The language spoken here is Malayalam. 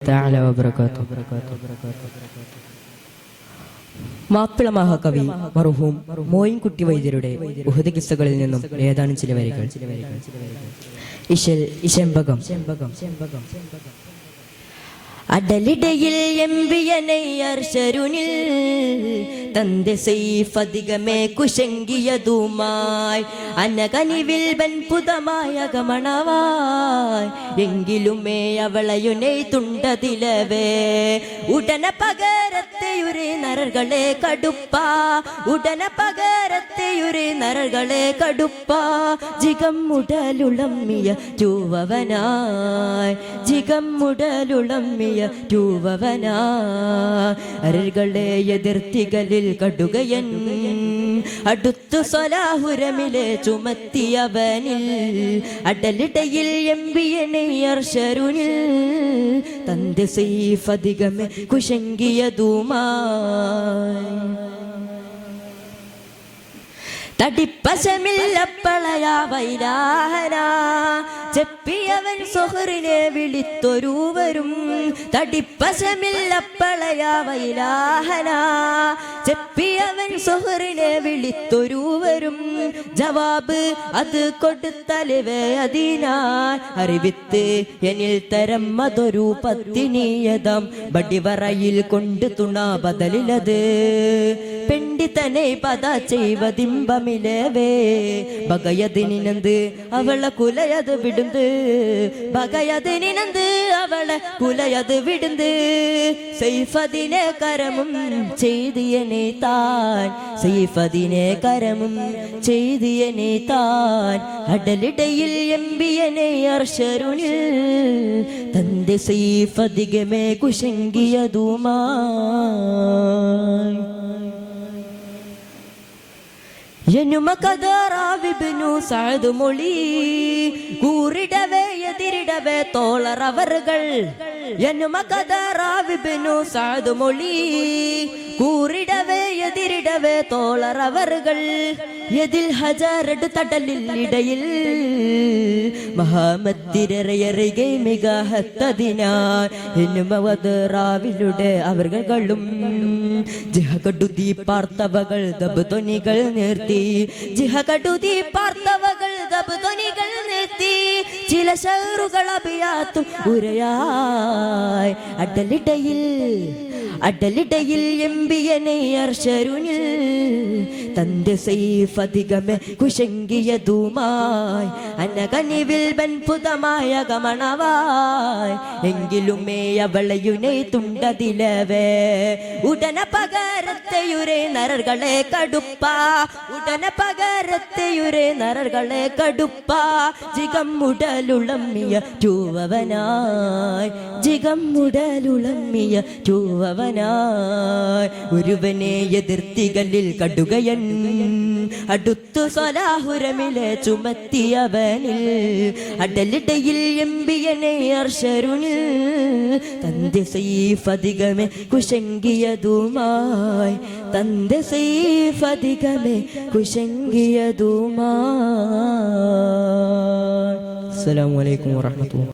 تعالى وبركاته. മാപ്പിള മഹാകവി മർഹൂം മോയിൻകുട്ടി വൈദ്യരുടെ ഉഹദ് കിസ്സകളിൽ നിന്നും ഏതാനും ചില വരികൾ. ഇശംബകം അടലിടയിൽ എംബിയനെ അർശരുനിൽ തന്റെ സൈഫധികമേ കുശങ്കിയതുമായി അനകനിവിൽ ബൻപുതമായ ഗമണവായി എങ്കിലുമേ അവളയുനെ തുണ്ടതിലവേ ഉടന പകരത്തെയുരേ നരകളെ കടുപ്പ ഉടന പകരത്തെയുരേ നരകളെ കടുപ്പ ജിഗം മുടലുളമ്മിയ ചൂവവനായി ജിഗം മുടലുളമ്മിയ ചൂവവനാ അരകളെ എതിർത്തികളിൽ കടുകയൻ അടുത്തു സ്വലാഹുരമിലെ ചുമത്തിയവനിൽ അടലിടയിൽ എംബിയനെ അർശരുനിൽ തന്റെ സൈഫധികമേ കുശങ്കിയതുമായി തടിപ്പശമില്ലപ്പളയാ വൈരാഹന ചെപ്പിയവൻ സുഹറിനെ വിളിത്തൊരുവരും തടിപ്പശമില്ലപ്പളയാ വൈരാഹന ചെപ്പിയവൻ സുഹറിനെ വിളിത്തൊരുവരും ജവാബ് അത് കൊടുത്തലിവേ അതിനാൽ അറിവിത്ത് എന്നിൽ തരം അതൊരു പത്തിനീയതം ബടിവറയിൽ കൊണ്ട് തുണ ബദലിലത് പെണ്ടിത്തനെ പദ ചെയ്വതിമ്പമിലേവേ ബകയതിനിനന്ത് അവളെ കുലയത് വിടുந்து ബകയതിനിനന്ത് അവളെ കുലയത് വിടുந்து സൈഫദിനെ കരമും ചെയ്തിയനെ താൻ സൈഫദിനെ കരമും ചെയ്തിയനെ താൻ അടലിടയിൽ എംബിയനെ അർശരുനിൽ തന്റെ സൈഫധികമേ കുശങ്കിയതുമായി എന്നുമകദറാവിബ്നു സഅദ് മൊഴി കൂറിടവേ എതിരിടവേ തോളറവറുകൾ എന്നുമകദറാവിബ്നു സഅദ് മൊഴി കൂറിടവേ എതിരിടവേ തോളറവറുകൾ എതിൽ ഹജാരട് തടലിൽ ഇടയിൽ മഹാമത്തിരയറികെ മികഹത്തതിനാൽ എന്നുമകദറാവിലുടെ അവർകളും ജിഹകടുതി പാർത്തവകൾ ദബ്തൊനികൾ നിർത്തി ജിഹകടുതി പാർത്തവകൾ ദബ്തൊനികൾ നിർത്തി ചില ശൗറുകൾ അഭിയാത്തും ഉരയായി അടലിടയിൽ എംബിയനെ അർശരുനിൽ തന്റെ സൈഫധികമേ കുശങ്കിയതുമായി അനകനിവിൽ ബൻപുതമായ ഗമണവായി എങ്കിലുമേ അവളയുനെ തുണ്ടതിലവേ ഉടന പകരത്തെയുരേ നരകളെ കടുപ്പ ഉടന പകരത്തെയുരേ നരകളെ കടുപ്പ ജിഗം മുടലുളമ്മിയ ചൂവവനായി ജിഗം മുടലുളമ്മിയ ചൂവവനായി ഒരുവനെ എതിർത്തികളിൽ കടുകയൻ അടുത്തു സ്വലാഹുരമിലെ ചുമത്തിയവനിൽ അടലിടയിൽ എംബിയനെ അർശരുനിൽ തന്റെ സൈഫധികമേ കുശങ്കിയതുമായി തന്റെ സൈഫധികമേ കുശങ്കിയതുമായി. അസ്സലാമു അലൈക്കും വറഹ്മത്തുള്ളാഹി.